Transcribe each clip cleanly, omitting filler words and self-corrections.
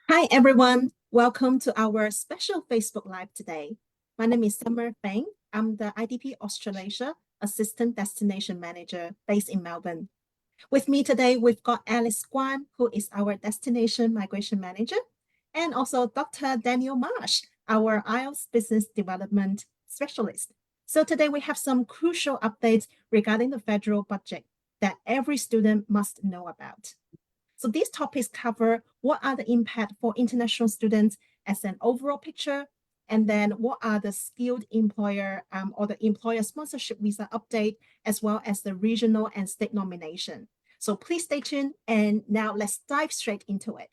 Hi, everyone. Welcome to our special Facebook Live today. My name is Summer Feng. I'm the IDP Australasia Assistant Destination Manager based in Melbourne. With me today, we've got Alice Guan, who is our Destination Migration Manager, and also Dr. Daniel Marsh, our IELTS Business Development Specialist. So today we have some crucial updates regarding the federal budget that every student must know about. So these topics cover what are the impact for international students as an overall picture, and then what are the skilled employer or the employer sponsorship visa update, as well as the regional and state nomination. So please stay tuned, and now let's dive straight into it.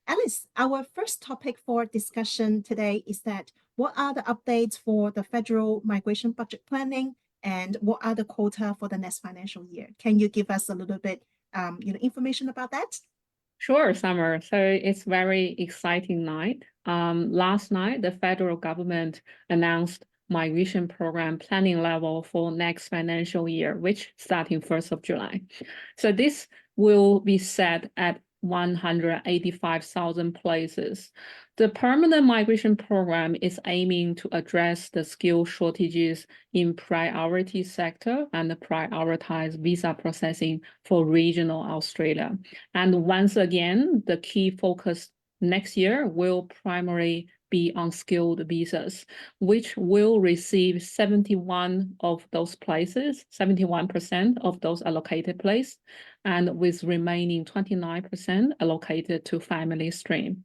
Alice, our first topic for discussion today is that what are the updates for the federal migration budget planning and what are the quota for the next financial year? Can you give us a little bit information about that? Sure, Summer. So it's very exciting night. Last night, the federal government announced migration program planning level for next financial year, which starting 1st of July. So this will be set at 185,000 places. The permanent migration program is aiming to address the skill shortages in priority sector and prioritize visa processing for regional Australia. And once again, the key focus next year will primarily be on skilled visas, which will receive 71 of those places, 71% of those allocated places, and with remaining 29% allocated to family stream.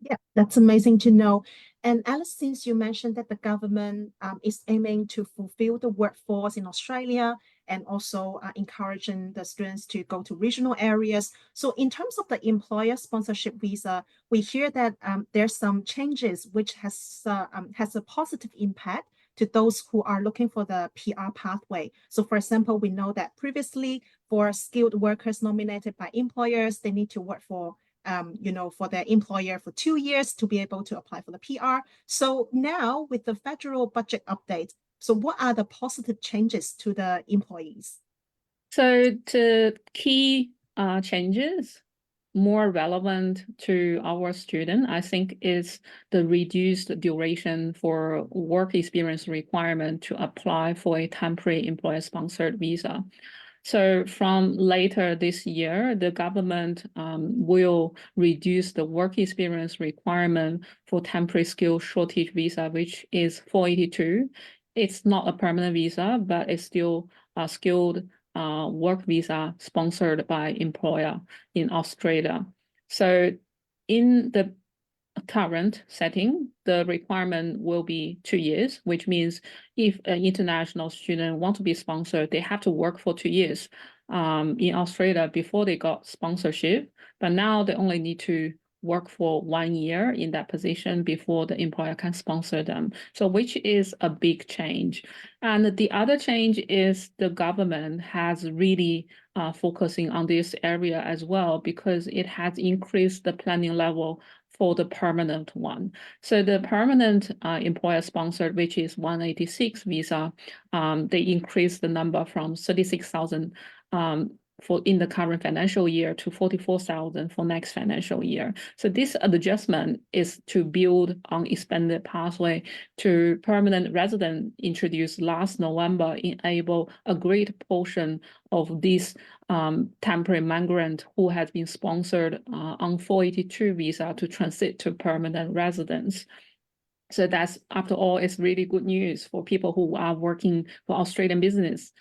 Yeah, that's amazing to know. And Alice, since you mentioned that the government is aiming to fulfill the workforce in Australia and also encouraging the students to go to regional areas. So in terms of the employer sponsorship visa, we hear that there's some changes which has a positive impact to those who are looking for the PR pathway. So for example, we know that previously for skilled workers nominated by employers, they need to work for for their employer for 2 years to be able to apply for the PR. So now with the federal budget update, so what are the positive changes to the employees? So the key changes more relevant to our student, I think, is the reduced duration for work experience requirement to apply for a temporary employer-sponsored visa. So from later this year, the government will reduce the work experience requirement for temporary skill shortage visa, which is 482. It's not a permanent visa, but it's still a skilled work visa sponsored by employer in Australia. So in the current setting, the requirement will be 2 years, which means if an international student want to be sponsored, they have to work for 2 years in Australia before they got sponsorship. But now they only need to work for 1 year in that position before the employer can sponsor them. So which is a big change. And the other change is the government has really focusing on this area as well, because it has increased the planning level for the permanent one. So the permanent employer sponsored, which is 186 visa, they increased the number from 36,000 for in the current financial year to 44,000 for next financial year. So this adjustment is to build on expanded pathway to permanent resident introduced last November, enable a great portion of these temporary migrant who has been sponsored on 482 visa to transit to permanent residence. So that's, after all, it's really good news for people who are working for Australian business.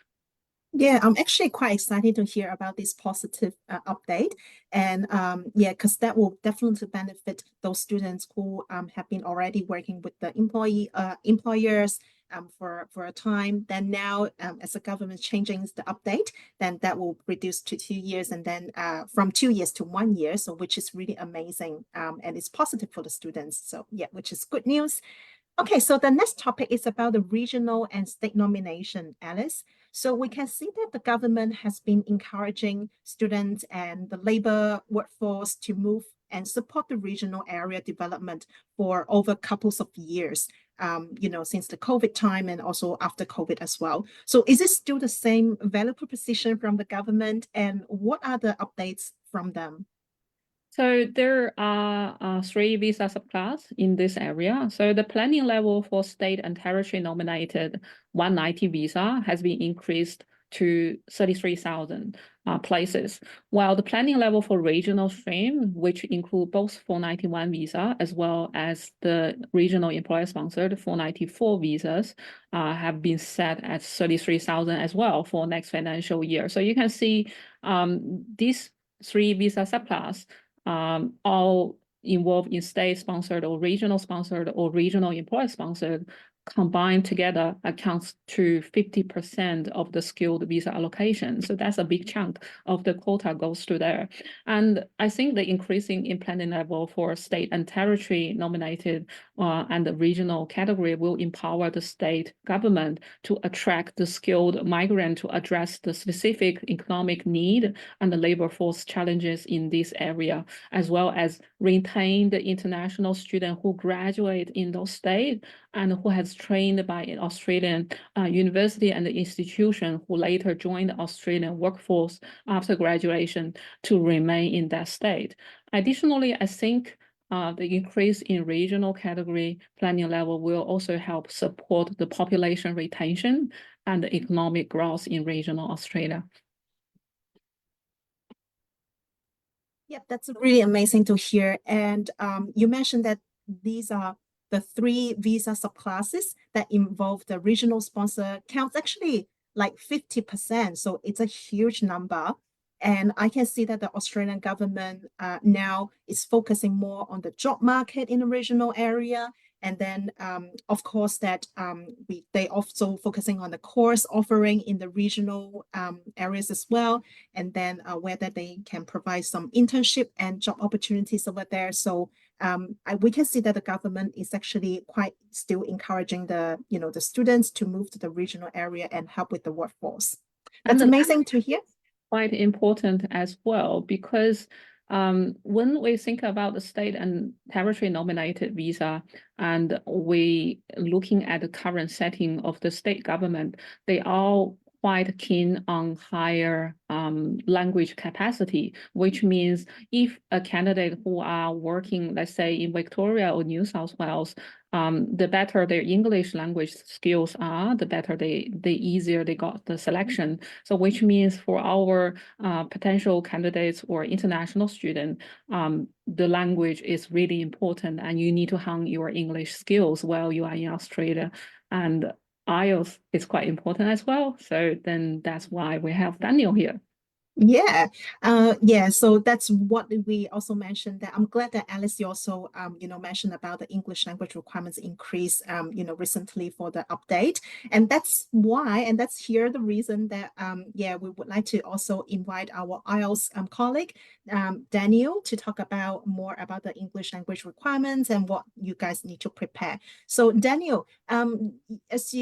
Yeah, I'm actually quite excited to hear about this positive update. And yeah, because that will definitely benefit those students who have been already working with the employers for a time. Then now, as the government changing the update, then that will reduce to 2 years and then from 2 years to 1 year. So which is really amazing and it's positive for the students. So yeah, which is good news. Okay, so the next topic is about the regional and state nomination, Alice. So we can see that the government has been encouraging students and the labor workforce to move and support the regional area development for over couples of years, since the COVID time and also after COVID as well. So is it still the same value proposition from the government and what are the updates from them? So there are three visa subclass in this area. So the planning level for state and territory nominated 190 visa has been increased to 33,000 places, while the planning level for regional stream, which include both 491 visa as well as the regional employer-sponsored 494 visas, have been set at 33,000 as well for next financial year. So you can see these three visa subclass all involved in state-sponsored or regional employer-sponsored combined together accounts to 50% of the skilled visa allocation. So that's a big chunk of the quota goes to there. And I think the increasing in planning level for state and territory nominated and the regional category will empower the state government to attract the skilled migrant to address the specific economic need and the labor force challenges in this area, as well as retain the international student who graduate in those states and who has trained by an Australian university and institution who later joined the Australian workforce after graduation to remain in that state. Additionally, I think the increase in regional category planning level will also help support the population retention and the economic growth in regional Australia. Yep, that's really amazing to hear. And you mentioned that these are the three visa subclasses that involve the regional sponsor counts actually like 50%. So it's a huge number. And I can see that the Australian government now is focusing more on the job market in the regional area. And then, of course, that they also focusing on the course offering in the regional areas as well, and then whether they can provide some internship and job opportunities over there. So we can see that the government is actually quite still encouraging the students to move to the regional area and help with the workforce. That's amazing to hear. Quite important as well, because when we think about the state and territory nominated visa and we looking at the current setting of the state government, they are quite keen on higher language capacity, which means if a candidate who are working, let's say in Victoria or New South Wales, the better their English language skills are, the better the easier they got the selection. So which means for our potential candidates or international student, the language is really important and you need to hone your English skills while you are in Australia. And IELTS is quite important as well. So then that's why we have Daniel here. Yeah, yeah. So that's what we also mentioned. That I'm glad that Alice, you also mentioned about the English language requirements increase recently for the update, and that's why, and that's here the reason that we would like to also invite our IELTS colleague Daniel to talk about more about the English language requirements and what you guys need to prepare. So Daniel, as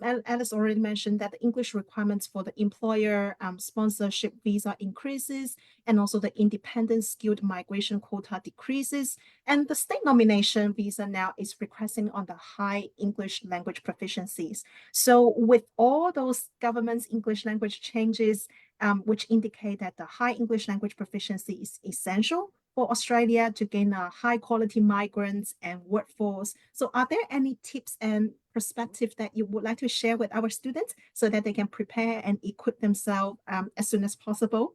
Alice already mentioned, that the English requirements for the employer sponsorship visa increases, and also the independent skilled migration quota decreases, and the state nomination visa now is requesting on the high English language proficiencies. So with all those government's English language changes, which indicate that the high English language proficiency is essential for Australia to gain a high quality migrants and workforce. So are there any tips and perspective that you would like to share with our students so that they can prepare and equip themselves as soon as possible?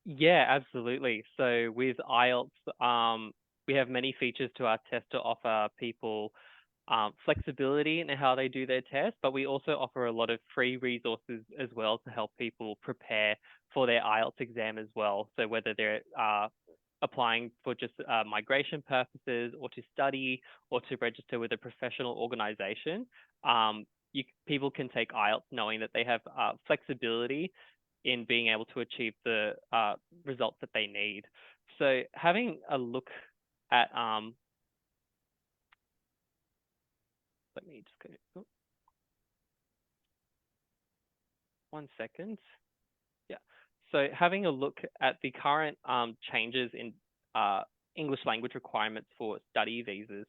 Yeah, absolutely. So with IELTS, we have many features to our test to offer people flexibility in how they do their test, but we also offer a lot of free resources as well to help people prepare for their IELTS exam as well. So whether they're applying for just migration purposes or to study or to register with a professional organization, people can take IELTS knowing that they have flexibility in being able to achieve the results that they need. So having a look at, let me just go, 1 second. Yeah. So having a look at the current changes in English language requirements for study visas,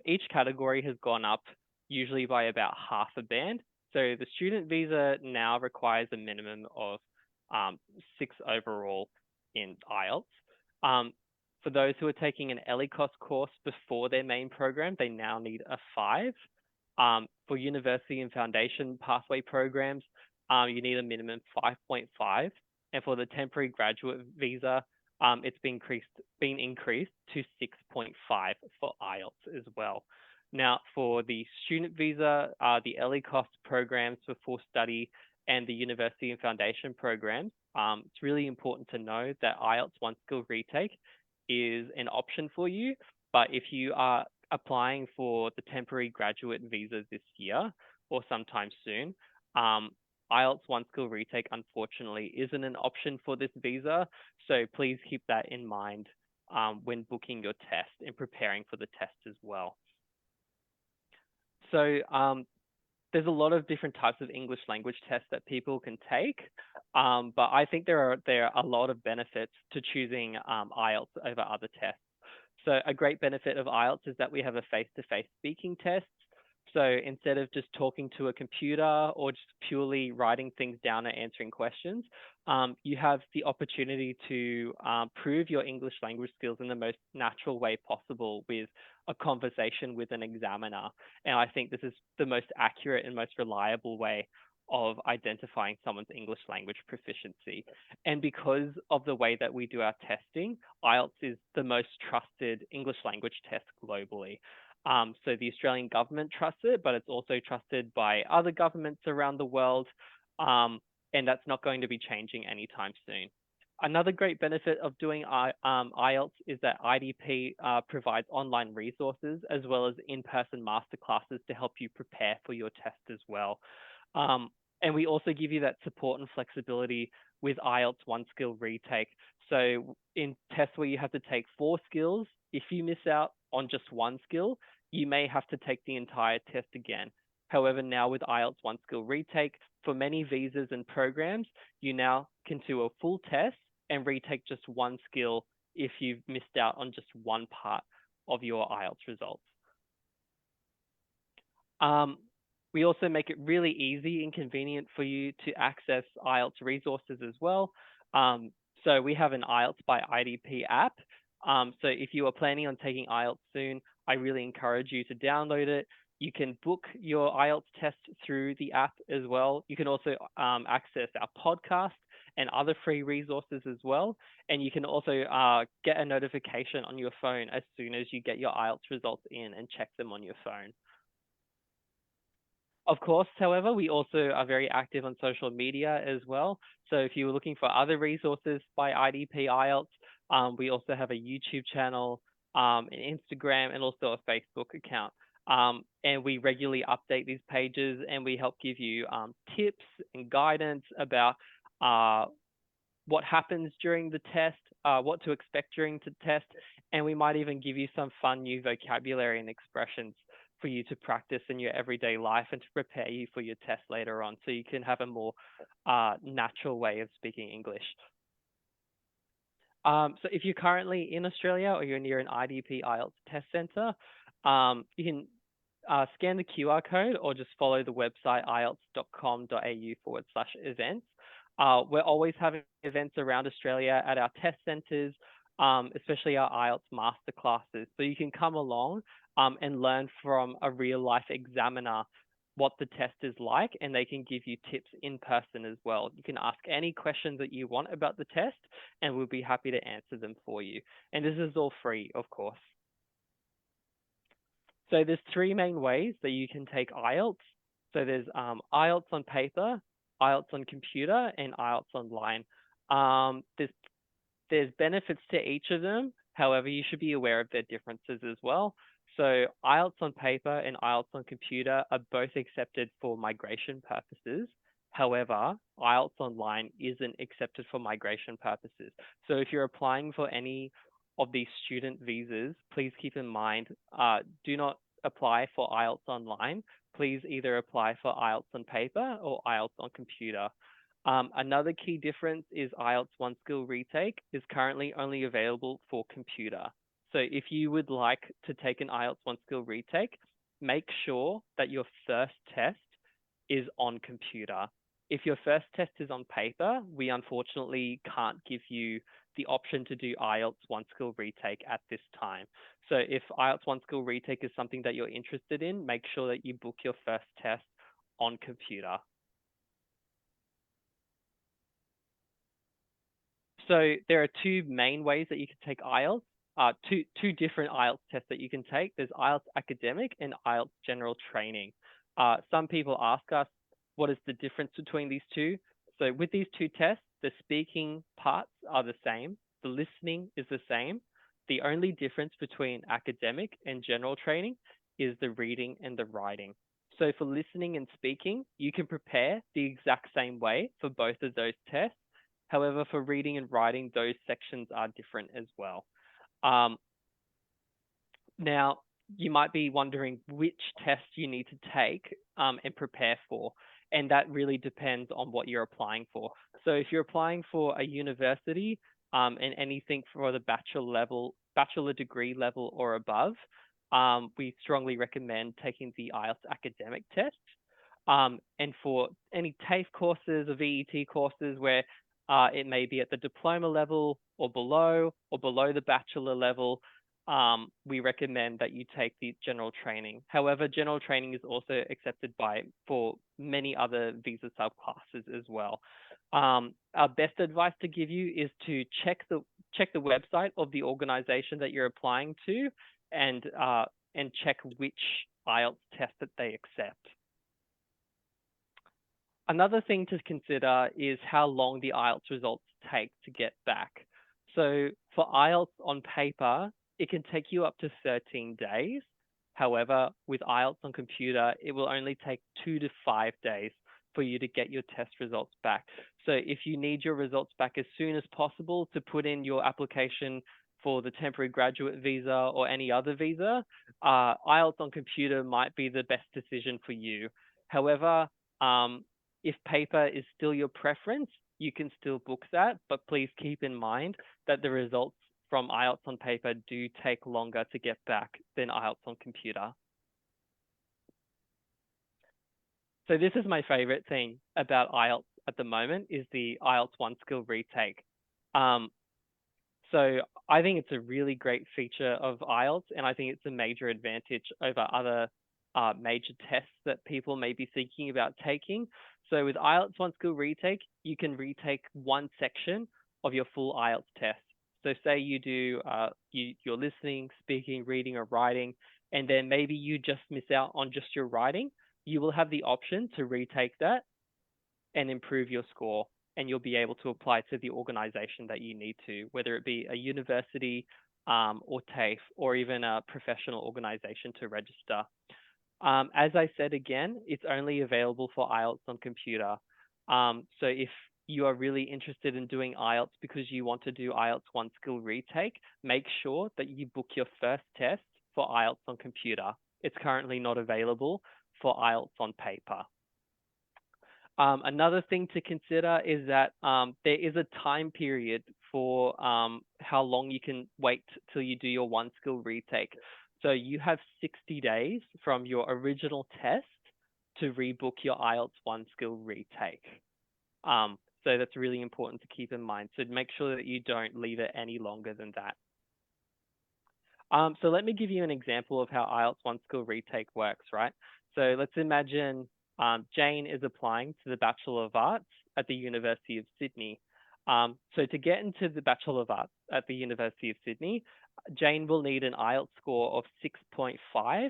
each category has gone up usually by about half a band. So the student visa now requires a minimum of 6 overall in IELTS. For those who are taking an ELICOS course before their main program, they now need a 5. For university and foundation pathway programs, you need a minimum 5.5. And for the temporary graduate visa, it's been increased to 6.5 for IELTS as well. Now, for the student visa, the ELICOS programs for full study and the university and foundation programs, it's really important to know that IELTS One Skill Retake is an option for you. But if you are applying for the temporary graduate visas this year or sometime soon, IELTS One Skill Retake unfortunately isn't an option for this visa. So please keep that in mind when booking your test and preparing for the test as well. So there's a lot of different types of English language tests that people can take, but I think there are a lot of benefits to choosing IELTS over other tests. So a great benefit of IELTS is that we have a face-to-face speaking test. So instead of just talking to a computer or just purely writing things down and answering questions, you have the opportunity to prove your English language skills in the most natural way possible with a conversation with an examiner. And I think this is the most accurate and most reliable way of identifying someone's English language proficiency. And because of the way that we do our testing, IELTS is the most trusted English language test globally. So the Australian government trusts it, but it's also trusted by other governments around the world. And that's not going to be changing anytime soon. Another great benefit of doing IELTS is that IDP provides online resources as well as in-person masterclasses to help you prepare for your test as well. And we also give you that support and flexibility with IELTS One Skill Retake. So in tests where you have to take 4 skills, if you miss out on just 1 skill, you may have to take the entire test again. However, now with IELTS One Skill Retake, for many visas and programs, you now can do a full test and retake just 1 skill if you've missed out on just one part of your IELTS results. We also make it really easy and convenient for you to access IELTS resources as well. So we have an IELTS by IDP app. So if you are planning on taking IELTS soon, I really encourage you to download it. You can book your IELTS test through the app as well. You can also access our podcast and other free resources as well. And you can also get a notification on your phone as soon as you get your IELTS results in and check them on your phone. Of course, however, we also are very active on social media as well. So if you were looking for other resources by IDP IELTS, we also have a YouTube channel, an Instagram, and also a Facebook account. And we regularly update these pages and we help give you tips and guidance about what happens during the test, what to expect during the test, and we might even give you some fun new vocabulary and expressions for you to practice in your everyday life and to prepare you for your test later on so you can have a more natural way of speaking English. So if you're currently in Australia or you're near an IDP IELTS test centre, you can scan the QR code or just follow the website ielts.com.au/events. We're always having events around Australia at our test centres, especially our IELTS masterclasses. So you can come along and learn from a real life examiner what the test is like, and they can give you tips in person as well. You can ask any questions that you want about the test, and we'll be happy to answer them for you. And this is all free, of course. So there's 3 main ways that you can take IELTS. So there's IELTS on paper, IELTS on computer, and IELTS online. There's benefits to each of them. However, you should be aware of their differences as well. So IELTS on paper and IELTS on computer are both accepted for migration purposes. However, IELTS online isn't accepted for migration purposes. So if you're applying for any of these student visas, please keep in mind, do not apply for IELTS online. Please either apply for IELTS on paper or IELTS on computer. Another key difference is IELTS One Skill Retake is currently only available for computer. So if you would like to take an IELTS One Skill Retake, make sure that your first test is on computer. If your first test is on paper, we unfortunately can't give you the option to do IELTS One Skill Retake at this time. So if IELTS One Skill Retake is something that you're interested in, make sure that you book your first test on computer. So there are two main ways that you can take IELTS, two different IELTS tests that you can take. There's IELTS Academic and IELTS General Training. Some people ask us, what is the difference between these two? So with these two tests, the speaking parts are the same. The listening is the same. The only difference between academic and general training is the reading and the writing. So for listening and speaking, you can prepare the exact same way for both of those tests. However, for reading and writing, those sections are different as well. Now, you might be wondering which test you need to take and prepare for, and that really depends on what you're applying for. So if you're applying for a university and anything for the bachelor degree level or above, we strongly recommend taking the IELTS academic test. And for any TAFE courses or VET courses where it may be at the diploma level or below the bachelor level, we recommend that you take the general training. However, general training is also accepted for many other visa subclasses as well. Our best advice to give you is to check the website of the organization that you're applying to and check which IELTS test that they accept. Another thing to consider is how long the IELTS results take to get back. So for IELTS on paper, it can take you up to 13 days. However, with IELTS on computer, it will only take 2 to 5 days for you to get your test results back. So if you need your results back as soon as possible to put in your application for the temporary graduate visa or any other visa, IELTS on computer might be the best decision for you. However, if paper is still your preference, you can still book that, but please keep in mind that the results from IELTS on paper do take longer to get back than IELTS on computer. So this is my favorite thing about IELTS at the moment is the IELTS One Skill Retake. So I think it's a really great feature of IELTS, and I think it's a major advantage over other major tests that people may be thinking about taking. So with IELTS One Skill Retake, you can retake one section of your full IELTS test. So say you do you're listening, speaking, reading, or writing, and then maybe you just miss out on just your writing. You will have the option to retake that and improve your score, and you'll be able to apply to the organization that you need to, whether it be a university or TAFE or even a professional organization to register. As I said again, it's only available for IELTS on computer. So if you are really interested in doing IELTS because you want to do IELTS One Skill Retake, make sure that you book your first test for IELTS on computer. It's currently not available for IELTS on paper. Another thing to consider is that there is a time period for how long you can wait till you do your One Skill Retake. So you have 60 days from your original test to rebook your IELTS One Skill Retake. So that's really important to keep in mind. So make sure that you don't leave it any longer than that. So let me give you an example of how IELTS One Skill Retake works, right? So let's imagine Jane is applying to the Bachelor of Arts at the University of Sydney. So to get into the Bachelor of Arts at the University of Sydney, Jane will need an IELTS score of 6.5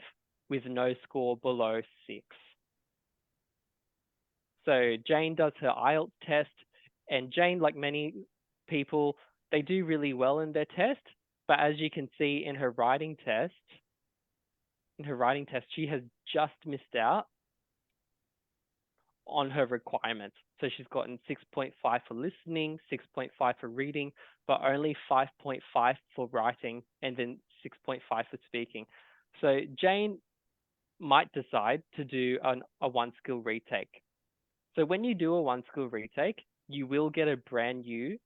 with no score below 6. So Jane does her IELTS test, and Jane, like many people, they do really well in their test. But as you can see in her writing test, she has just missed out on her requirements. So she's gotten 6.5 for listening, 6.5 for reading, but only 5.5 for writing, and then 6.5 for speaking. So Jane might decide to do a One Skill Retake. So when you do a One Skill Retake, you will get a brand new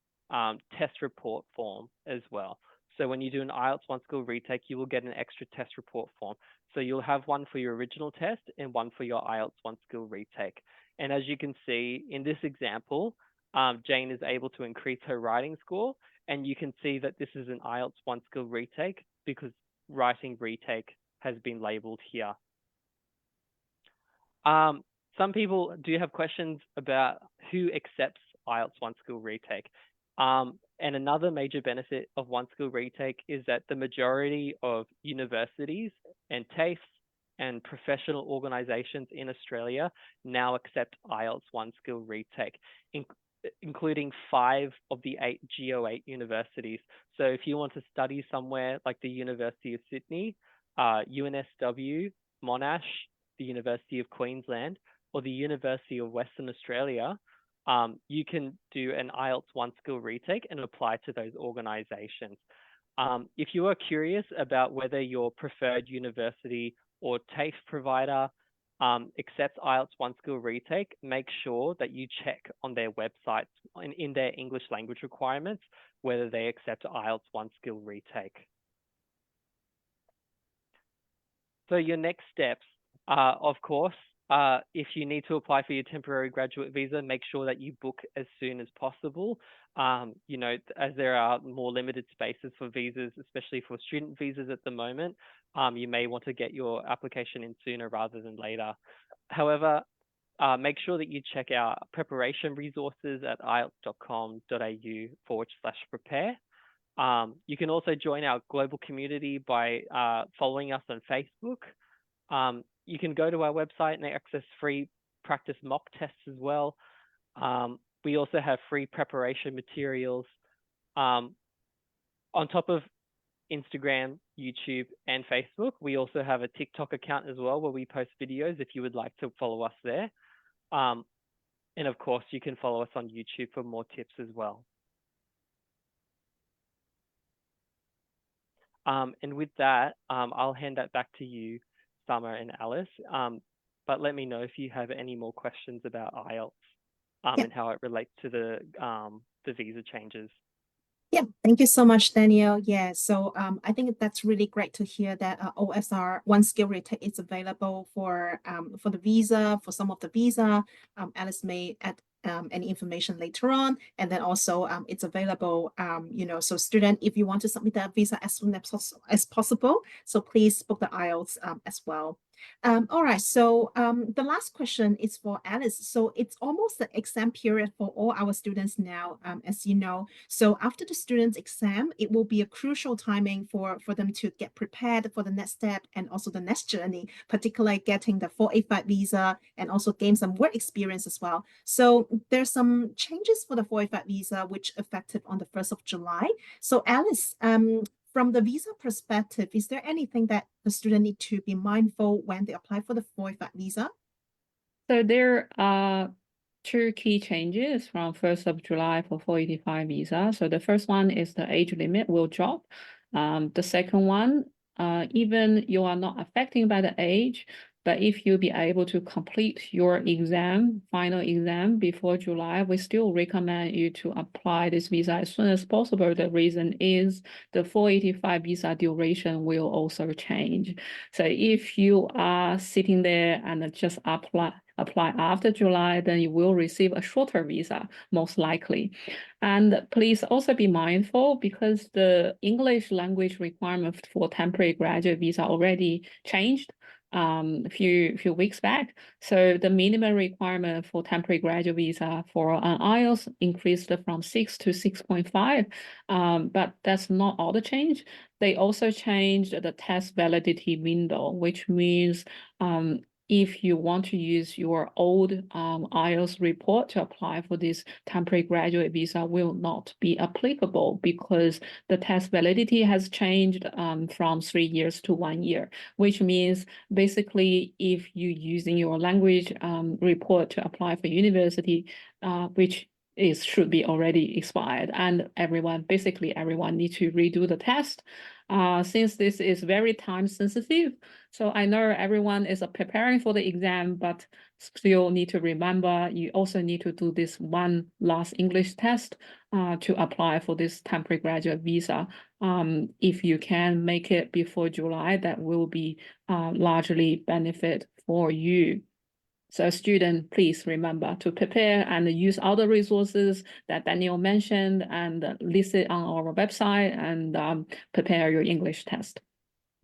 test report form as well. So when you do an IELTS One Skill Retake, you will get an extra test report form. So you'll have one for your original test and one for your IELTS One Skill Retake. And as you can see in this example, Jane is able to increase her writing score and you can see that this is an IELTS One Skill Retake because writing retake has been labeled here. Some people do have questions about who accepts IELTS One Skill Retake. And another major benefit of One Skill Retake is that the majority of universities and TAFEs and professional organizations in Australia now accept IELTS One Skill Retake, including 5 of the 8 Geo8 universities. So if you want to study somewhere like the University of Sydney, UNSW, Monash, the University of Queensland, or the University of Western Australia, you can do an IELTS One Skill Retake and apply to those organizations. If you are curious about whether your preferred university or TAFE provider accepts IELTS One Skill Retake, make sure that you check on their websites in their English language requirements whether they accept IELTS One Skill Retake. So your next steps, of course, if you need to apply for your temporary graduate visa, make sure that you book as soon as possible. You know, as there are more limited spaces for visas, especially for student visas at the moment, you may want to get your application in sooner rather than later. However, make sure that you check our preparation resources at ielts.com.au/prepare. You can also join our global community by following us on Facebook. You can go to our website and access free practice mock tests as well. We also have free preparation materials. On top of Instagram, YouTube, and Facebook, we also have a TikTok account as well where we post videos if you would like to follow us there. And of course, you can follow us on YouTube for more tips as well. And with that, I'll hand that back to you, Summer and Alice. But let me know if you have any more questions about IELTS and how it relates to the visa changes. Yeah, thank you so much, Daniel. Yeah, so I think that's really great to hear that OSR One Skill Retake is available for the visa, for some of the visa. Alice may add any information later on, and then also it's available, you know, so student, if you want to submit that visa as soon as possible, so please book the IELTS as well. All right, so the last question is for Alice. So it's almost the exam period for all our students now, as you know. So after the students' exam, it will be a crucial timing for them to get prepared for the next step and also the next journey, particularly getting the 485 visa and also gain some work experience as well. So there's some changes for the 485 visa, which effective on the 1st of July. So Alice, from the visa perspective, is there anything that the student need to be mindful when they apply for the 485 visa? So there are 2 key changes from 1st of July for 485 visa. So the first one is the age limit will drop. The second one, even you are not affected by the age, but if you be able to complete your exam, final exam before July, we still recommend you to apply this visa as soon as possible. The reason is the 485 visa duration will also change. So if you are sitting there and just apply after July, then you will receive a shorter visa, most likely. And please also be mindful because the English language requirement for temporary graduate visa already changed a few weeks back. So the minimum requirement for temporary graduate visa for an IELTS increased from 6 to 6.5, but that's not all the change. They also changed the test validity window, which means if you want to use your old IELTS report to apply for this temporary graduate visa will not be applicable because the test validity has changed from 3 years to 1 year, which means basically if you using your language report to apply for university, which should be already expired, and basically everyone needs to redo the test. Since this is very time sensitive, so I know everyone is preparing for the exam, but still need to remember you also need to do this one last English test to apply for this temporary graduate visa. If you can make it before July, that will be largely benefit for you. So student, please remember to prepare and use all the resources that Daniel mentioned and list it on our website and prepare your English test.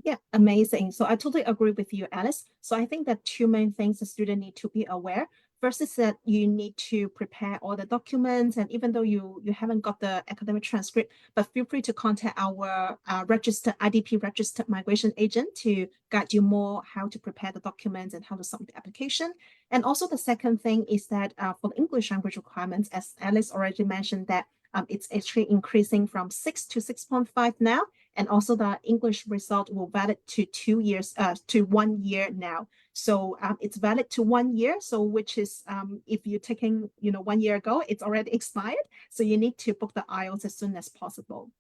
Yeah, amazing. So I totally agree with you, Alice. So I think that two main things the student need to be aware. First is that you need to prepare all the documents, and even though you haven't got the academic transcript, but feel free to contact our registered IDP registered migration agent to guide you more how to prepare the documents and how to submit the application. And also the second thing is that for the English language requirements, as Alice already mentioned, that it's actually increasing from 6 to 6.5 now. And also the English result will valid to 2 years, to 1 year now. So it's valid to 1 year. So which is if you're taking, 1 year ago, it's already expired. So you need to book the IELTS as soon as possible.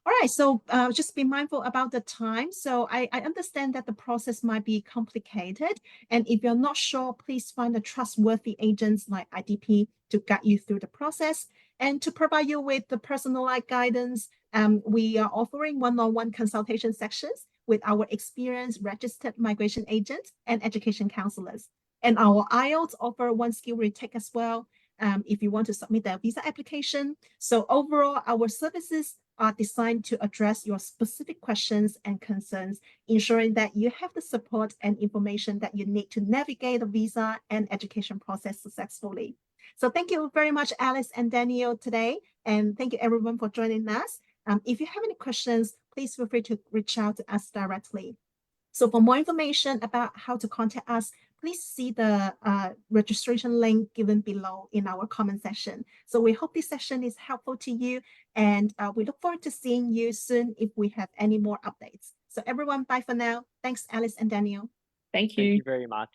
All right, so just be mindful about the time. So I understand that the process might be complicated. And if you're not sure, please find a trustworthy agents like IDP to guide you through the process. And to provide you with the personalized guidance, we are offering one-on-one consultation sessions with our experienced registered migration agents and education counselors. And our IELTS offer one skill retake as well if you want to submit a visa application. So overall, our services are designed to address your specific questions and concerns, ensuring that you have the support and information that you need to navigate the visa and education process successfully. So thank you very much, Alice and Daniel, today. And thank you everyone for joining us. If you have any questions, please feel free to reach out to us directly. So for more information about how to contact us, please see the registration link given below in our comment section. So we hope this session is helpful to you, and we look forward to seeing you soon if we have any more updates. So everyone, bye for now. Thanks, Alice and Daniel. Thank you. Thank you very much.